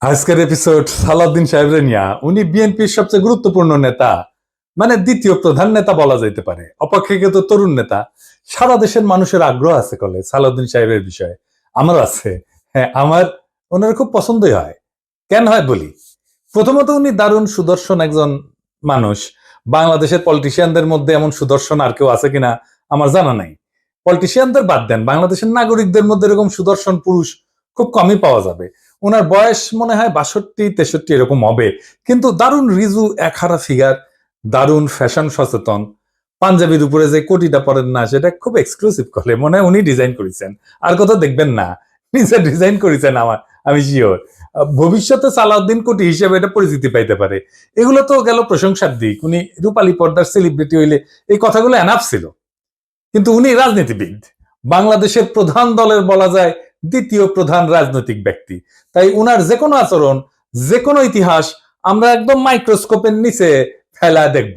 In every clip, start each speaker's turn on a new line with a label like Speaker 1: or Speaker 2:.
Speaker 1: আজকের এপিসোড সালাউদ্দিন সাহেবের নিয়া। উনি বিএনপির সবচেয়ে গুরুত্বপূর্ণ নেতা, মানে দ্বিতীয় প্রধান নেতা বলা যেতে পারে, অপেক্ষাকৃত তরুণ নেতা। সারা দেশের মানুষের আগ্রহ আছে কলে সালাউদ্দিন সাহেবের বিষয়ে। আমার আছে, হ্যাঁ, আমার ওনার খুব পছন্দই হয়। কেন হয় বলি। প্রথমত, উনি দারুণ সুদর্শন একজন মানুষ। বাংলাদেশের পলিটিশিয়ানদের মধ্যে এমন সুদর্শন আর কেউ আছে কিনা আমার জানা নাই। পলিটিশিয়ানদের বাদ দেন, বাংলাদেশের নাগরিকদের মধ্যে এরকম সুদর্শন পুরুষ খুব কমই পাওয়া যাবে। ওনার বয়স মনে হয় 62-63 এরকম হবে, কিন্তু দারুণ রিজু একহারা ফিগার, দারুণ ফ্যাশন সচেতন। পাঞ্জাবির উপরে যে কোটিটা পরেন না, সেটা খুব এক্সক্লুসিভ করে মনে হয় উনি ডিজাইন করেছেন। আর কোথাও দেখবেন না, নিজে ডিজাইন করেছেন। আমি শিওর ভবিষ্যতে সালাউদ্দিন কোটি হিসেবে এটা পরিচিতি পাইতে পারে। এগুলো তো গেল প্রশংসার দিক। উনি রূপালী পর্দার সেলিব্রিটি হইলে এই কথাগুলো এনাফ ছিল, কিন্তু উনি রাজনীতিবিদ, বাংলাদেশের প্রধান দলের বলা যায় দ্বিতীয় প্রধান রাজনৈতিক ব্যক্তি। তাই উনার যে কোনো আচরণ, যে কোনো ইতিহাস আমরা একদম মাইক্রোস্কোপের নিচে ফেলা দেখব।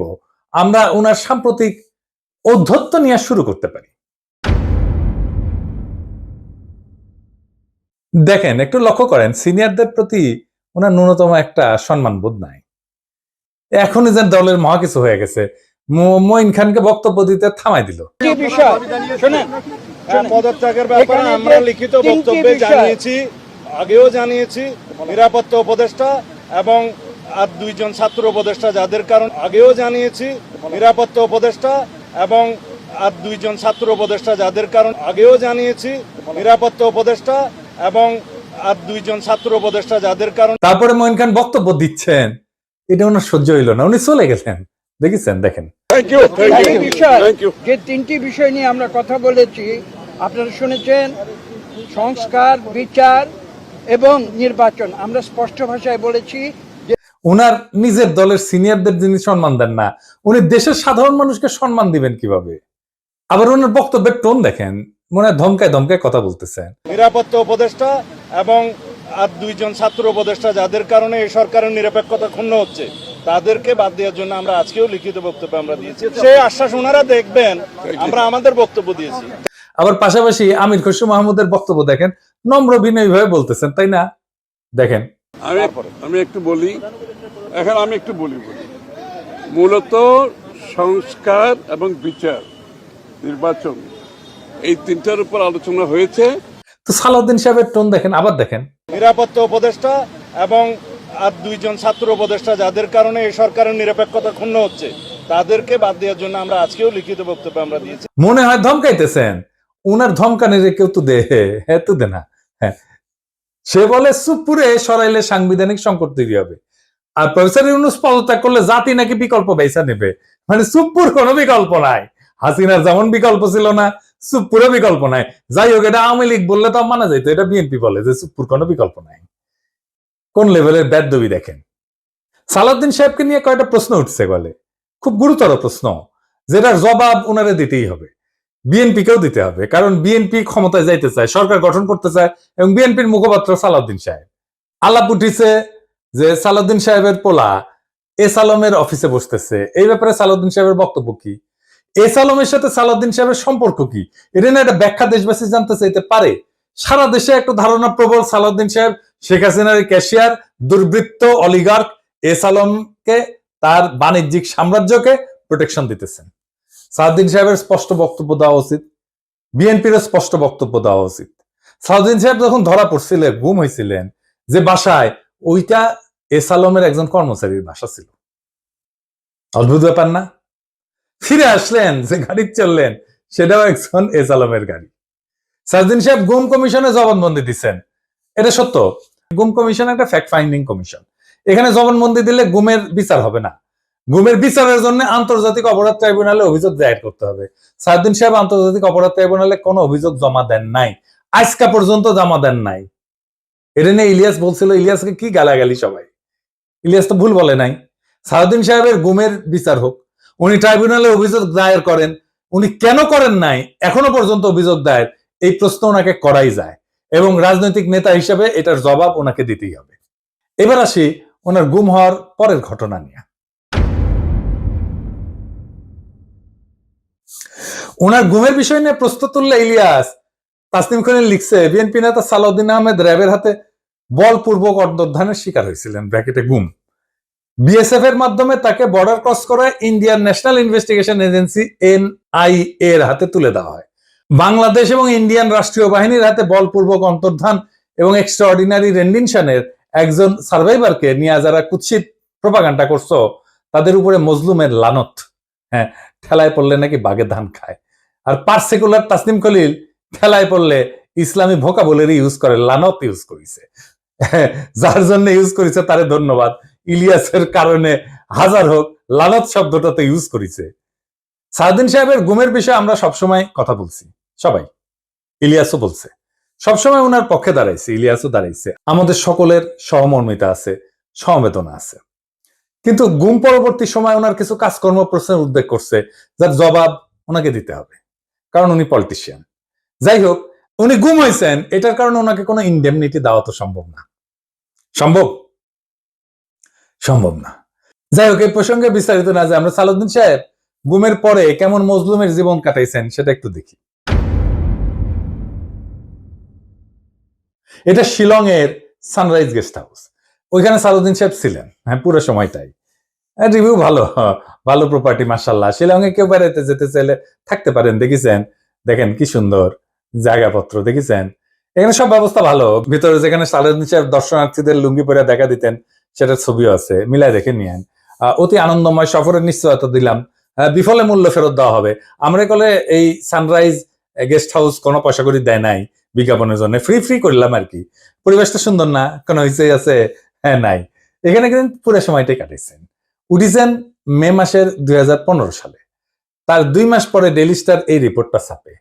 Speaker 1: আমরা উনার সাম্প্রতিক ঔদ্ধত্য নিয়ে শুরু করতে পারি। দেখেন, একটু লক্ষ্য করেন, সিনিয়রদের প্রতি ওনার ন্যূনতম একটা সম্মান বোধ নাই। এখনই যেন দলের মহা কিছু হয়ে গেছে, মঈন খানকে বক্তব্য দিতে থামাই দিল।
Speaker 2: পদত্যাগের ব্যাপারে আমরা লিখিত বক্তব্যে জানিয়েছি, আগেও জানিয়েছি। নিরাপত্তা উপদেষ্টা এবং আর দুইজন ছাত্র উপদেষ্টা যাদের কারণ আগেও জানিয়েছি। নিরাপত্তা উপদেষ্টা এবং আর দুইজন ছাত্র উপদেষ্টা যাদের কারণ আগেও জানিয়েছি। নিরাপত্তা উপদেষ্টা এবং আর দুইজন ছাত্র উপদেষ্টা যাদের কারণ।
Speaker 1: তারপরে মঈন খান বক্তব্য দিচ্ছেন, এটা ওনার সহ্য হইল না, উনি চলে গেছেন। দেখেছেন, দেখেন।
Speaker 3: যে তিনটি বিষয় নিয়ে আমরা কথা বলেছি আপনারা শুনেছেন, সংস্কার, বিচার এবং নির্বাচন। আমরা স্পষ্ট ভাষায় বলেছি যে
Speaker 1: উনার নিজের দলের সিনিয়রদের যিনি সম্মান দেন না, উনি দেশের সাধারণ মানুষকে সম্মান দিবেন কিভাবে? আবার ওনার বক্তব্যের টোন দেখেন, মনে হয় ধমকায় ধমকায় কথা বলতেছেন।
Speaker 2: নিরাপত্তা উপদেষ্টা এবং আর দুইজন ছাত্র উপদেষ্টা যাদের কারণে এই সরকারের নিরপেক্ষতা ক্ষুণ্ণ হচ্ছে, তাদেরকে বাদ দেওয়ার জন্য আমরা আজকেও লিখিত বক্তব্য আমরা দিয়েছি। সেই আশ্বাস ওনারা দেখবেন, আমরা আমাদের বক্তব্য দিয়েছি।
Speaker 1: আবার পাশাপাশি আমির খসরু মাহমুদের বক্তব্য দেখেন, নম্র বিনয়ী ভাবে বলতেছেন, তাই না? দেখেন।
Speaker 4: আমি একটু বলি, মূলত সংস্কার এবং বিচার, নির্বাচন, এই তিনটার উপর আলোচনা হয়েছে।
Speaker 1: তো সালাউদ্দিন সাহেবের টোন দেখেন, আবার দেখেন।
Speaker 2: নিরাপত্তা উপদেষ্টা এবং আর দুইজন ছাত্র উপদেষ্টা যাদের কারণে এই সরকারের নিরপেক্ষতা ক্ষুণ্ণ হচ্ছে, তাদেরকে বাদ দেওয়ার জন্য আমরা আজকেও লিখিত বক্তব্য আমরা দিয়েছি।
Speaker 1: মনে হয় ধমকাইতেছেন। উনার ধমকানের কেউ তো দে, হ্যাঁ তো দে না। হ্যাঁ, সে বলে সুপুরে সরাইলে সাংবিধানিক সংকট তৈরি হবে, আর প্রফেসর ইউনূস পদত্যাগ করলে জাতি নাকি বিকল্প বেছে নেবে। মানে সুপুর কোনো বিকল্প নাই। হাসিনার যেমন বিকল্প ছিল না, সুপুরে বিকল্প নাই। যাই হোক, এটা আওয়ামী লীগ বললে তো মানা যাইতো, এটা বিএনপি বলে যে সুপুর কোনো বিকল্প নাই। কোন লেভেলের বেদবি দেখেন। সালাউদ্দিন সাহেবকে নিয়ে কয়েকটা প্রশ্ন উঠছে বলে, খুব গুরুতর প্রশ্ন, যেটার জবাব উনারে দিতেই হবে, বিএনপিকেও দিতে হবে। কারণ বিএনপি ক্ষমতায় যাইতে চায়, সরকার গঠন করতে চায়, এবং বিএনপির মুখপাত্র সালাউদ্দিন সাহেব। আলাপ উঠিছে যে সালাউদ্দিন সাহেবের পোলা এস আলমের অফিসে বসতেছে। এই ব্যাপারে সালাউদ্দিন সাহেবের বক্তব্য কি? এস আলমের সাথে সালাউদ্দিন সাহেবের সম্পর্ক কি? এটা না একটা ব্যাখ্যা দেশবাসী জানতে চাইতে পারে। সারা দেশে একটা ধারণা প্রবল, সালাউদ্দিন সাহেব শেখ হাসিনার ক্যাশিয়ার, দুর্বৃত্ত, অলিগার্ক এস আলমকে, তার বাণিজ্যিক সাম্রাজ্যকে প্রোটেকশন দিতেছেন। সালাউদ্দিন সাহেবের স্পষ্ট বক্তব্য দেওয়া উচিত, বিএনপির স্পষ্ট বক্তব্য দেওয়া উচিত। সালাউদ্দিন সাহেব যখন ধরা পড়ছিলেন, গুম হয়েছিলেন যে বাসায়, ওইটা এস আলমের একজন কর্মচারীর বাসা ছিল। অদ্ভুত ব্যাপার না? ফিরে আসলেন, যে গাড়ি চললেন সেটাও একজন এস আলমের গাড়ি। সালাউদ্দিন সাহেব গুম কমিশনে জবানবন্দি দিচ্ছেন, এটা সত্য। গুম কমিশন একটা ফ্যাক্ট ফাইন্ডিং কমিশন। এখানে জবানবন্দি দিলে গুমের বিচার হবে না। গুমের বিচারের জন্য আন্তর্জাতিক অপরাধ ট্রাইব্যুনালে অভিযোগ দায়ের করতে হবে। সালাউদ্দিন সাহেব আন্তর্জাতিক অপরাধ ট্রাইব্যুনালে কোনো অভিযোগ জমা দেন নাই, আজকা পর্যন্ত জমা দেন নাই। এটা নিয়ে ইলিয়াস বলছিল, ইলিয়াসকে কি গালাগালি সবাই। ইলিয়াস তো ভুল বলে নাই। সালাউদ্দিন সাহেবের গুমের বিচার হোক, উনি ট্রাইব্যুনালে অভিযোগ দায়ের করেন। উনি কেন করেন নাই এখনো পর্যন্ত অভিযোগ দায়ের, এই প্রশ্ন ওনাকে করাই যায়, এবং রাজনৈতিক নেতা হিসেবে এটার জবাব ওনাকে দিতেই হবে। এবার আসি ওনার গুম হওয়ার পরের ঘটনা নিয়ে। ওনার গুমের বিষয় নিয়ে প্রশ্ন তুললে ইলিয়াস, তাসনিম খলিল লিখছে, বিএনপি নেতা সালাউদ্দিন আহমেদ র্যাবের হাতে বলপূর্বক অন্তর্ধানের শিকার হয়েছিলেন, ব্র্যাকেটে গুম। বিএসএফ এর মাধ্যমে তাকে বর্ডার ক্রস করায় Indian national investigation agency NIA এর হাতে তুলে দেওয়া হয়। বাংলাদেশ এবং ইন্ডিয়ান রাষ্ট্রীয় বাহিনীর হাতে বলপূর্বক অন্তর্ধান এবং এক্সট্রাঅর্ডিনারি রেন্ডিশনের একজন সার্ভাইভারকে নিয়ে যারা কুৎসিত প্রপাগান্ডা করছো, তাদের উপরে মজলুমের লানত। হ্যাঁ, ঠেলায় পড়লে নাকি বাঘে ধান খায়। আর পার্সিকুলার তাসনিম খলিল ঠেলায় পড়লে ইসলামী ভোকাবুলারি ইউজ করে, লানত ইউজ করেছে। যার জন্য ইউজ করেছে তারে ধন্যবাদ। ইলিয়াসের কারণে হাজার হোক, লানত শব্দটা তো ইউজ করেছে। সারাদিন সাহেবের গুমের বিষয়ে আমরা সবসময় কথা বলছি, সবাই, ইলিয়াসও বলছে, সবসময় ওনার পক্ষে দাঁড়াইছে, ইলিয়াসও দাঁড়াইছে। আমাদের সকলের সহমর্মিতা আছে, সমবেদনা আছে। কিন্তু গুম পরবর্তী সময় ওনার কিছু কাজকর্ম প্রশ্নের উদ্বেগ করছে, যার জবাব ওনাকে দিতে হবে, কারণ উনি পলিটিশিয়ান। যাই হোক, উনি গুম হয়েছেন, এটার কারণে ওনাকে কোনো ইনডেমনিটি দেওয়া তো সম্ভব না। সম্ভব না। যাই হোক, এই প্রসঙ্গে বিস্তারিত না যে আমরা সালাউদ্দিন সাহেব গুমের পরে কেমন মজলুমের জীবন কাটাইছেন সেটা একটু দেখি। এটা শিলং এর সানরাইজ গেস্ট হাউস। ওইখানে সালাউদ্দিন সাহেব ছিলেন, হ্যাঁ, পুরো সময়টাই। রিভিউ ভালো, ভালো প্রপার্টি, মাশাআল্লাহ। শিলং এ কেউ বেড়াইতে যেতে চাইলে থাকতে পারেন, দেখেছেন? দেখেন কি সুন্দর জায়গাপত্র, দেখেছেন? এখানে সব ব্যবস্থা ভালো। ভিতরে যেখানে সালাউদ্দিন সাহেব দর্শনার্থীদের লুঙ্গি পরে দেখা দিতেন, সেটার ছবিও আছে, মিলাই দেখে নিয়েন। অতি আনন্দময় সফরের নিশ্চয়তা দিলাম, বিফলে মূল্য ফেরত দেওয়া হবে। আমরা কলে এই সানরাইজ গেস্ট হাউস কোনো পয়সা করে দেয় নাই বিজ্ঞাপনের জন্য, ফ্রি করলাম আর কি। পরিবেশটা সুন্দর না, কোনো হইচে আছে? হ্যাঁ, নাই। এখানে কিন্তু পুরো সময়টাই কাটাইছেন। উঠিছেন মে মাসের 2015 সালে। তার 2 মাস পরে ডেইলি স্টার এই রিপোর্টটা ছাপে,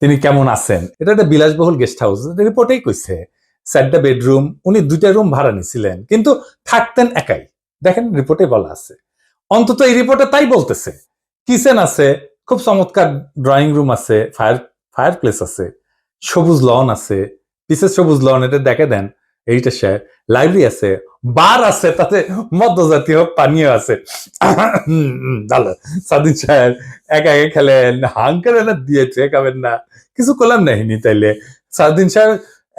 Speaker 1: তিনি কেমন আছেন। এটা একটা বিলাসবহুল গেস্ট হাউস, রিপোর্টেই কইছে 4টা বেডরুম, উনি 2টা রুম ভাড়া নিছিলেন, কিন্তু থাকতেন একাই। দেখেন রিপোর্টে বলা আছে, অন্তত এই রিপোর্টে তাই বলতেছে। কিচেন আছে, খুব চমৎকার ড্রয়িং রুম আছে, ফায়ার প্লেস আছে, সবুজ লন আছে, পিসের সবুজ লন, এটা দেখে দেন। এইটা সে লাইব্রেরি আছে, বার আছে, তাতে মধ্যজাতীয় পানীয় আছে। ভালো। সাদিন সাহেব একা একা খেলেন, হাঙ্কার না দিয়েছে, খাবেন না, কিছু করলাম নাহিনি। তাইলে সাদিন সাহেব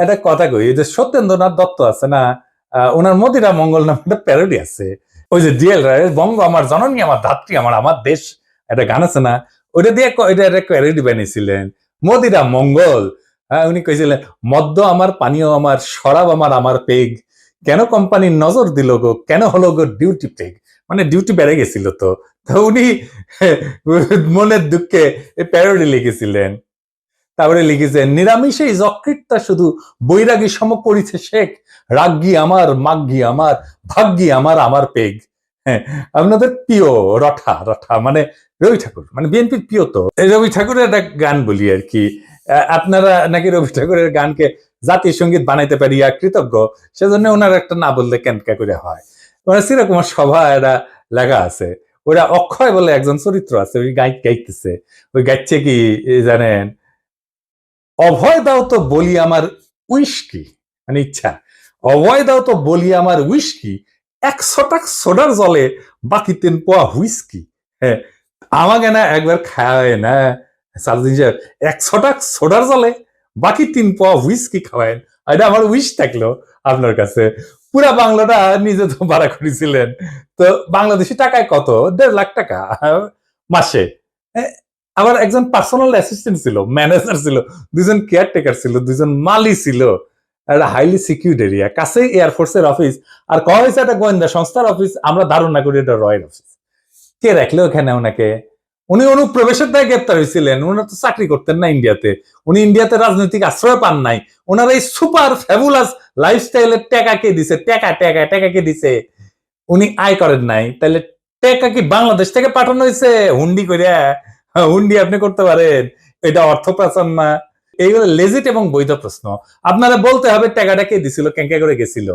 Speaker 1: একটা কথা কই, যে সত্যেন্দ্রনাথ দত্ত আছে না, ওনার মদিরা মঙ্গল নামে একটা প্যারোডি আছে। ওই যে ডিএল রায়ের বঙ্গ আমার জননী, আমার ধাত্রী, আমার দেশ, একটা গান আছে না, ওইটা দিয়ে এটা একটা প্যারোডি বানিয়েছিলেন, মদিরা মঙ্গল। উনি কইছিলেন, মদ্য আমার, পানীয় আমার, শরাব আমার পেগ, কেন কোম্পানির নজর দিল গো, কেন হলো গো ডিউটি পেগ, মানে ডিউটি বেড়ে গেছিল। তো উনি মনের দুঃখে এই প্যারোডি লিখেছিলেন। তারপরে লিখেছেন, নিরামিষেই যকৃতটা শুধু বৈরাগী সম করিছে শেখ, রাগ্গি আমার, মাগ্গি আমার, ভাগ্যি আমার পেগ। হ্যাঁ, আপনাদের প্রিয় রঠা মানে রবি ঠাকুর, মানে বিএনপির প্রিয়। তো রবি ঠাকুরের একটা গান বলি আর কি, আপনারা নাকি রবি ঠাকুরের গানকে জাতীয় সঙ্গীত বানাইতে পারিয়া কৃতজ্ঞ, সেজন্য ওনার একটা না বললে কেনকা করে হয়। মানে চিরকুমার সভা এটা লেখা আছে, ওরা অক্ষয় বলে একজন চরিত্র আছে, ওই গাইতেছে, ওই গাইছে কি জানেন, অভয় দাও তো বলি আমার উইস্কি, মানে ইচ্ছা, অভয় দাও তো বলি আমার উইস্কি, 100 টাকা সোডার জলে বাকি 3 পোয়া হুইস্কি। হ্যাঁ, আমাকে না একবার খাওয়ায় না সালদিন সাহেব, 100 টাকা সোডার জলে বাকি 3 পোয়া হুইস্কি খাওয়ায়। এটা আমার উইশ থাকলো আপনার কাছে। পুরা বাংলাটা নিজে তো ভাড়া করেছিলেন, তো বাংলাদেশি টাকায় কত? 1.5 লাখ টাকা মাসে। আবার একজন পার্সোনাল অ্যাসিস্ট্যান্ট ছিল, ম্যানেজার ছিল, 2জন কেয়ারটেকার ছিল, 2জন মালি ছিল। একটা হাইলি সিকিউরিড এরিয়া, কাছেই এয়ারফোর্সের অফিস, আর কয়া হয়েছে একটা গোয়েন্দা সংস্থার অফিস। আমরা ধারণা করি এটা রয়ের অফিস। কে রাখলো ওখানে ওনাকে? উনি অনুপ্রবেশের দায় গ্রেপ্তার হয়েছিলেন। উনারা তো চাকরি করতেন না ইন্ডিয়াতে, উনি ইন্ডিয়াতে রাজনৈতিক আশ্রয় পান নাই। ওনারা এই সুপার ফ্যাবুলাস লাইফস্টাইলের টাকা কে দিছে? টাকা কে দিছে? উনি আয় করেন নাই, তাহলে টাকা কি বাংলাদেশ থেকে পাঠানো হয়েছে হুন্ডি করিয়া? হুন্ডি আপনি করতে পারেন, এটা অর্থ পাচার না? এইগুলো লেজিট এবং বৈধ প্রশ্ন। আপনারা বলতে হবে টাকাটা কে দিছিল, কেঙ্কা করে গেছিল।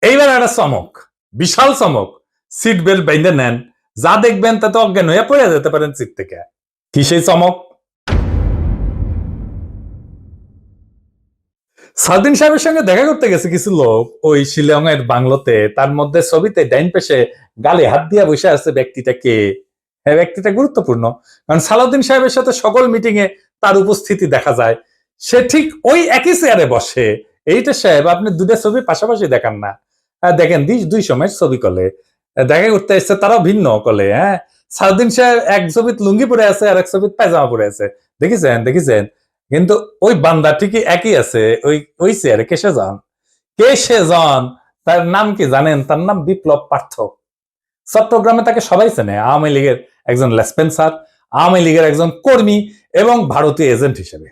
Speaker 1: এইবার একটা চমক, বিশাল চমক, সিট বেল্ট বাইন্ধে নেন, যা দেখবেন তাতে অজ্ঞান হয়ে পড়ে যেতে পারেন সিট থেকে। কি সেই চমক? সালদিন সাহেবের সঙ্গে দেখা করতে গেছে কিছু লোক ওই শিলং এর বাংলোতে। তার মধ্যে ছবিতে ডাইন পাশে গালে হাত দিয়া বসে আছে ব্যক্তিটা কে? হ্যাঁ, ব্যক্তিটা গুরুত্বপূর্ণ, কারণ সালাউদ্দিন সাহেবের সাথে সকল মিটিং এ তার উপস্থিতি দেখা যায়। সে ঠিক ওই একই চেয়ারে বসে, এইটা সাহেব আপনি দুটা ছবি পাশাপাশি দেখান না। দেখেন দুই সময়ের ছবি কলে দেখা করতে এসছে, তারাও ভিন্ন কলে। হ্যাঁ, সাউদ্দিন সাহেব এক ছবিত লুঙ্গি পরে আছে আর এক ছবিত পায়জামা পরে আছে, দেখেছেন। কিন্তু ওই বান্দা ঠিকই একই আছে ওই চেয়ারে। কেসে যান তার নাম কি জানেন? তার নাম বিপ্লব পার্থ। চট্টগ্রামে তাকে সবাই চেনে আওয়ামী লীগের একজন লেসপেন্সার, আওয়ামী লীগের একজন কর্মী এবং ভারতীয় এজেন্ট হিসেবে।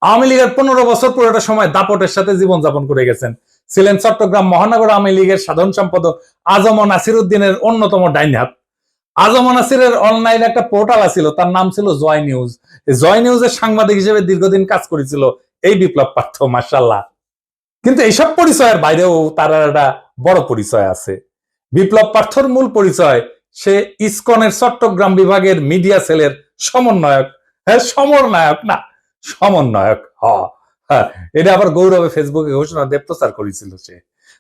Speaker 1: আওয়ামী লীগের 15 বছর পুরোটা সময় দাপটের সাথে জীবনযাপন করে গেছেন। ছিলেন চট্টগ্রাম মহানগর আওয়ামী লীগের সাধারণ সম্পাদক আজম নাসির উদ্দিনের অন্যতম ডাইন হাত। আজম নাসিরের অনলাইনে একটা পোর্টাল ছিল, তার নাম ছিল জয় নিউজ। জয় নিউজের সাংবাদিক হিসেবে দীর্ঘদিন কাজ করেছিল এই বিপ্লব পার্থ, মাশাআল্লাহ। কিন্তু এইসব পরিচয়ের বাইরেও তার একটা বড় পরিচয় আছে। বিপ্লব পার্থর মূল পরিচয়, সে ইসকনের চট্টগ্রাম বিভাগের মিডিয়া সেলের সমন্বয়ক। হ্যাঁ, সমন্বয়ক। হ্যাঁ, এটা আবার গৌরবে ফেসবুকে ঘোষণা দিয়ে প্রচার করেছিল সে।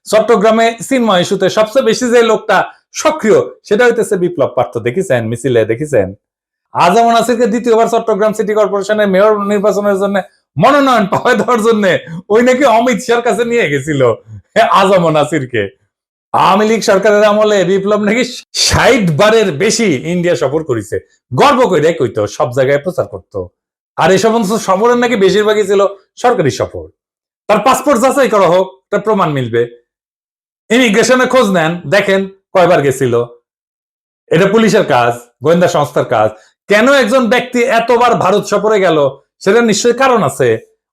Speaker 1: চট্টগ্রামে চিন্ময় ইস্যুতে সবচেয়ে বেশি যে লোকটা সক্রিয় সেটা হইতেছে বিপ্লব পার্থ। দেখেছেন মিছিলে, দেখেছেন। আজম নাসিরকে দ্বিতীয়বার চট্টগ্রাম সিটি কর্পোরেশনের মেয়র নির্বাচনের জন্য মনোনয়ন পাওয়া দেওয়ার জন্য ওই নাকি অমিত শাহর কাছে নিয়ে গেছিল আজম নাসিরকে। আওয়ামী লীগ সরকারের আমলে বিপ্লব নাকি 60 বারের বেশি ইন্ডিয়া সফর করেছে। গর্ব করে কইতো, সব জায়গায় প্রচার করতো। আর এই সমস্ত সফরের নাকি বেশিরভাগই ছিল সরকারি সফর। তার পাসপোর্ট যাচাই করা হোক, তার প্রমাণ মিলবে। ইমিগ্রেশনে খোঁজ নেন, দেখেন কয়বার গেছিল। এটা পুলিশের কাজ, গোয়েন্দা সংস্থার কাজ। কেন একজন ব্যক্তি এতবার ভারত সফরে গেল সেটা নিশ্চয়ই কারণ আছে।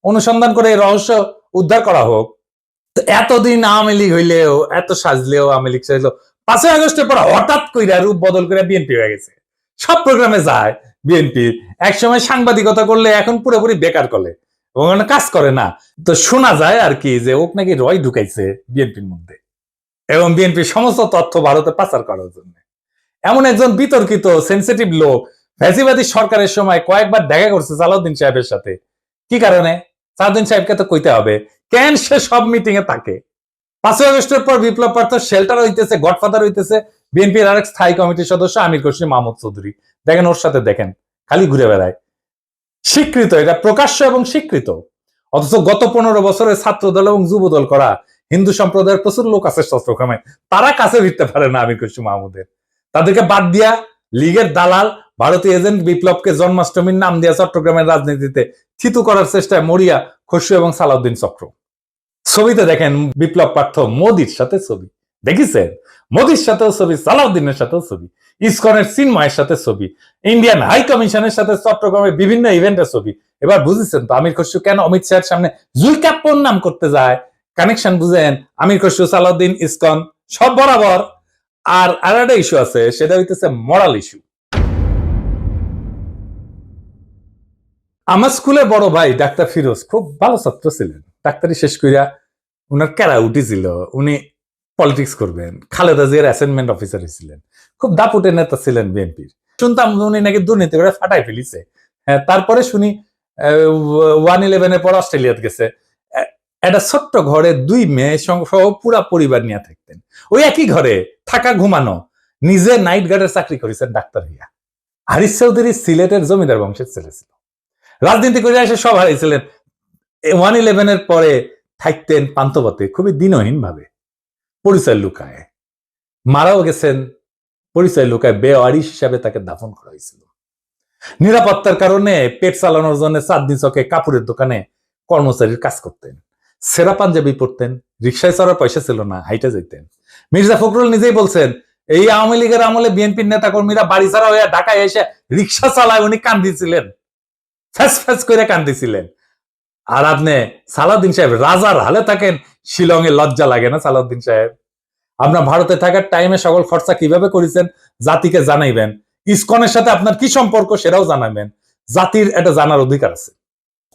Speaker 1: অনুসন্ধান করে এই রহস্য উদ্ধার করা হোক। এতদিন আওয়ামী লীগ হইলেও, এত সাজলেও, আওয়ামী লীগ সাজলেও 5ই আগস্টের পর হঠাৎ কইরা রূপ বদল করে বিএনপি হয়ে গেছে। সব প্রোগ্রামে যায় বিএনপি। একসময় সাংবাদিকতা করলে এখন পুরোপুরি বেকার করলে, ওখানে কাজ করে না। তো শোনা যায় আর কি যে ওক নাকি রয় ঢুকাইছে বিএনপির মধ্যে এবং বিএনপির সমস্ত তথ্য ভারতে পাচার করার জন্য। এমন একজন বিতর্কিত সেন্সিটিভ লোক ফ্যাসিবাদী সরকারের সময় কয়েকবার দেখা করছে সালাউদ্দিন সাহেবের সাথে। কি কারণে? সালাউদ্দিন সাহেবকে তো কইতে হবে কেন সে সব মিটিং এ থাকে। 5ই আগস্টের পর বিপ্লব পার্থ শেল্টার হইতেছে, গডফাদার হইতেছে বিএনপির আরেক স্থায়ী কমিটির সদস্য আমির খসরু মাহমুদ চৌধুরী। দেখেন ওর সাথে, দেখেন খালি ঘুরে বেড়ায়। স্বীকৃত, এটা প্রকাশ্য এবং স্বীকৃত। অথচ গত 15 বছরে ছাত্র দল এবং যুব দল করা হিন্দু সম্প্রদায়ের প্রচুর লোক আছে চট্টগ্রামে, তারা কাছে ভিড়তে পারে না আমির খসরু মাহমুদের। তাদেরকে বাদ দিয়া লীগের দালাল ভারতীয় এজেন্ট বিপ্লবকে জন্মাষ্টমীর নাম দিয়া চট্টগ্রামের রাজনীতিতে থিতু করার চেষ্টায় মরিয়া খসরু এবং সালাউদ্দিন চক্র। ছবিতে দেখেন বিপ্লব পার্থ মোদির সাথে ছবি, দেখেছেন? মোদির সাথেও ছবি, সালাউদ্দিনের সাথেও ছবি, ইসকনের চিন্ময়ের সাথে ছবি, ইন্ডিয়ান হাই কমিশনের সাথে চট্টগ্রামের বিভিন্ন ইভেন্টের ছবি। এবার বুঝেছেন তো আমির খসরু কেন অমিত শাহের সামনে জুলকাপ্পর নাম করতে যায়? কানেকশন বুঝেন? আমির খসরু, সালাউদ্দিন, ইসকন সব বরাবর। আর একটা ইস্যু আছে, সেটা হইতেছে মরাল ইস্যু। আমার স্কুলে বড় ভাই ডাক্তার ফিরোজ খুব ভালো ছাত্র ছিলেন। ডাক্তারি শেষ কইরা উনার ক্যারা উঠেছিল, উনি পলিটিক্স করবেন। খালেদা জিয়ার অ্যাসাইনমেন্ট অফিসার ছিলেন, খুব দাপুটে নেতা ছিলেন বিএনপির। শুনতাম উনি নাকি দুর্নীতি করে ফাটাই ফেলিছে। হ্যাঁ, তারপরে শুনি 1/11 পর অস্ট্রেলিয়াতে গেছে। একটা ছোট্ট ঘরে 2 মেয়ে সহ পুরা পরিবার নিয়ে থাকতেন। ওই একই ঘরে থাকা, ঘুমানো। নিজে নাইট গার্ডের চাকরি করেছেন ডাক্তার হইয়া। হারিস চৌধুরী সিলেটের জমিদার বংশের ছেলে ছিল। রাজনীতি করে এসে সব হারিয়েছিলেন। 1/11 পরে থাকতেন পান্থপথে, খুবই দিনহীন ভাবে, পরিচয় লুকায়। মারাও গেছেন পরিচয় লুকায়। বেওয়ারিশ হিসাবে তাকে দাফন করা হয়েছিল। নিরাপত্তার কারণে পেট চালানোর জন্য চাঁদনি চকে কাপড়ের দোকানে কর্মচারীর কাজ করতেন। সেরা পাঞ্জাবি পরতেন, রিক্সায় চড়ার পয়সা ছিল না, হাইটা যেতেন। মির্জা ফখরুল নিজেই বলছেন এই আওয়ামী লীগের আমলে বিএনপির নেতা কর্মীরা বাড়ি ছাড়া হয়ে ঢাকায় এসে রিক্সা চালায়, উনি কান্দিছিলেন, ফ্যাস ফ্যাস করে কান্দিছিলেন। আর আপনি সালাউদ্দিন সাহেব রাজার হালে থাকেন, শিলংয়ে লজ্জা লাগে না? সালাউদ্দিন সাহেব, আপনার ভারতে থাকার টাইমে সকল খরচা কিভাবে করেছেন জাতিকে জানাইবেন। ইসকনের সাথে আপনার কি সম্পর্ক সেটাও জানাবেন। জাতির এটা জানার অধিকার আছে।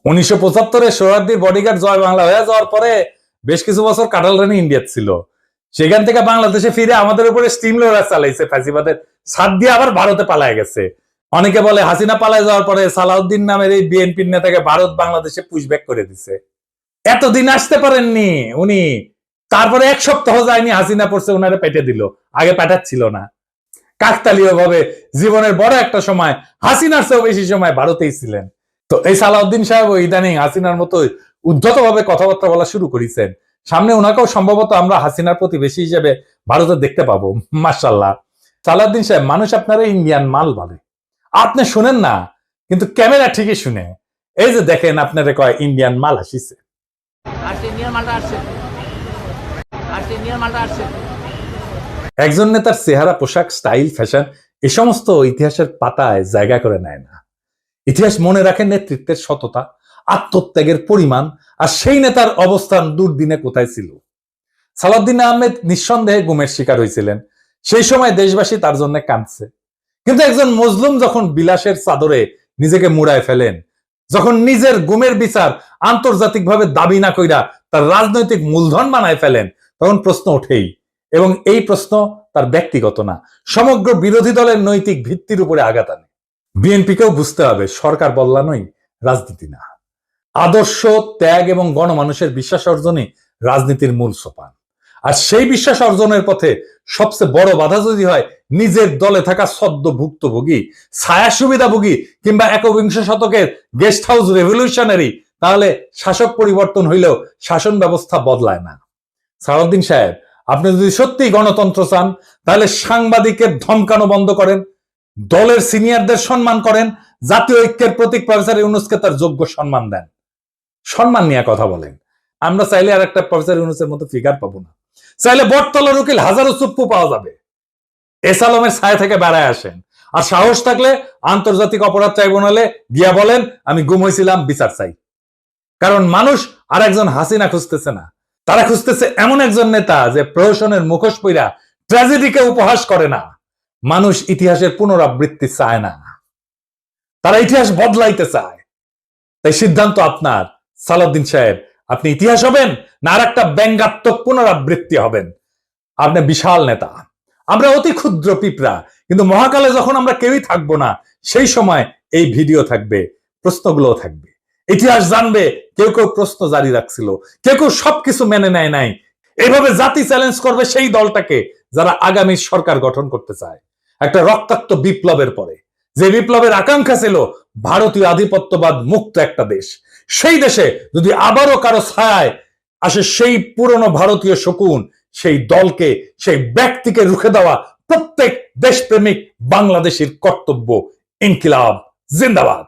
Speaker 1: 1975-এ সোহরাওয়ার্দীর বডিগার্ড জয় বাংলা হয়ে যাওয়ার পরে বেশ কিছু বছর কাটাল রানী ইন্ডিয়া ছিল। সেখান থেকে বাংলাদেশে ফিরে আমাদের উপরে স্টিম লোডার চালাইছে ফ্যাসিবাদের ছাদ দিয়ে, আবার ভারতে পালায় গেছে। অনেকে বলে হাসিনা পালায় যাওয়ার পরে সালাউদ্দিন নামের এই বিএনপির নেতাকে ভারত বাংলাদেশে পুশব্যাক করে দিছে। এতদিন আসতে পারেননি উনি, তারপরে 1 সপ্তাহ যায়নি হাসিনা পড়ছে উনারে পেটে দিল, আগে পাঠাচ্ছিল না। কাকতালীয় ভাবে জীবনের বড় একটা সময় হাসিনার চেয়েও বেশি সময় ভারতেই ছিলেন। তো এই সালাউদ্দিন সাহেব ইদানিং হাসিনার মতো উদ্ধতভাবে কথাবার্তা বলা শুরু করেছেন। সামনে ওনাকেও সম্ভবত আমরা হাসিনার প্রতিবেশী হিসেবে ভারতে দেখতে পাবো। মাশাল্লাহ। সালাউদ্দিন সাহেব, মানুষ আপনারা ইন্ডিয়ান মাল বলে, আপনি শুনেন না, কিন্তু ক্যামেরা ঠিকই শুনে। এই যে দেখেন, আপনারা কয় ইন্ডিয়ান মাল আসিছে। একজন নেতার চেহারা, পোশাক, স্টাইল, ফ্যাশন এ সমস্ত ইতিহাসের পাতায় জায়গা করে নেয় না। ইতিহাস মনে রাখে নেতৃত্বের সততা, আত্মত্যাগের পরিমাণ, আর সেই নেতার অবস্থান দুর্দিনে কোথায় ছিল। সালাউদ্দিন আহমেদ নিঃসন্দেহে গুমের শিকার হয়েছিলেন। সেই সময় দেশবাসী তার জন্য কাঁদছে। কিন্তু একজন মজলুম যখন বিলাসের চাদরে নিজেকে মুড়ায় ফেলেন, যখন নিজের গুমের বিচার আন্তর্জাতিকভাবে দাবি না কইরা তার রাজনৈতিক মূলধন বানায় ফেলেন, তখন প্রশ্ন ওঠেই। এবং এই প্রশ্ন তার ব্যক্তিগত না, সমগ্র বিরোধী দলের নৈতিক ভিত্তির উপরে আঘাত আনে। বিএনপিকেও বুঝতে হবে, সরকার বদলানোই রাজনীতি না। আদর্শ, ত্যাগ এবং গণমানুষের বিশ্বাস অর্জনই রাজনীতির মূল সোপান। আর সেই বিশ্বাস অর্জনের পথে সবচেয়ে বড় বাধা যদি হয় নিজের দলে থাকা সদ্য ভুক্তভোগী, ছায়া সুবিধাভোগী কিংবা একবিংশ শতকের গেস্ট হাউস রেভলিউশনারি, তাহলে শাসক পরিবর্তন হইলেও শাসন ব্যবস্থা বদলায় না। সালাউদ্দিন সাহেব, আপনি যদি সত্যি গণতন্ত্র চান, তাহলে সাংবাদিকের ধমকানো বন্ধ করেন, দলের সিনিয়রদের সম্মান করেন, জাতীয় ঐক্যের প্রতীক প্রফেসর ইউনূসকে তার যোগ্য সম্মান দেন, সম্মান নিয়ে কথা বলেন। আমরা চাইলে আর একটা প্রফেসর ইউনূসের মতো ফিগার পাবো না। চাইলে বটতলার উকিল হাজারো চুপ্পু পাওয়া যাবে। এস আলমের ছায়া থেকে বেড়ায় আসেন। আর সাহস থাকলে আন্তর্জাতিক অপরাধ ট্রাইব্যুনালে গিয়া বলেন, আমি গুম হয়েছিলাম, বিচার চাই। কারণ মানুষ আর একজন হাসিনা খুঁজতেছে না, তারা খুঁজতেছে এমন একজন নেতা যে প্রহসনের মুখোশ পইরা ট্র্যাজেডিকে উপহাস করে না। মানুষ ইতিহাসের পুনরাবৃত্তি চায় না, তারা ইতিহাস বদলাইতে চায়। তাই সিদ্ধান্ত আপনার সালাউদ্দিন সাহেব, আপনি ইতিহাস হবেন না আর একটা ব্যঙ্গাত্মক পুনরাবৃত্তি হবেন। আপনি বিশাল নেতা, আমরা অতি ক্ষুদ্র পিঁপড়া, কিন্তু মহাকালে যখন আমরা কেউই থাকবো না, সেই সময় এই ভিডিও থাকবে, প্রশ্নগুলো থাকবে, ইতিহাস জানবে। কেউ কেউ প্রশ্ন জারি রাখছিল, কেউ কেউ সবকিছু মেনে নেয় নাই। এইভাবে জাতি চ্যালেঞ্জ করবে সেই দলটাকে যারা আগামী সরকার গঠন করতে চায় একটা রক্তাক্ত বিপ্লবের পরে, যে বিপ্লবের আকাঙ্ক্ষা ছিল ভারতীয় আধিপত্যবাদ মুক্ত একটা দেশ। সেই দেশে যদি আবারও কারো ছায়ায় আসে সেই পুরনো ভারতীয় শকুন, সেই দলকে, সেই ব্যক্তিকে রুখে দেওয়া প্রত্যেক দেশপ্রেমিক বাংলাদেশের কর্তব্য। ইনকিলাব জিন্দাবাদ।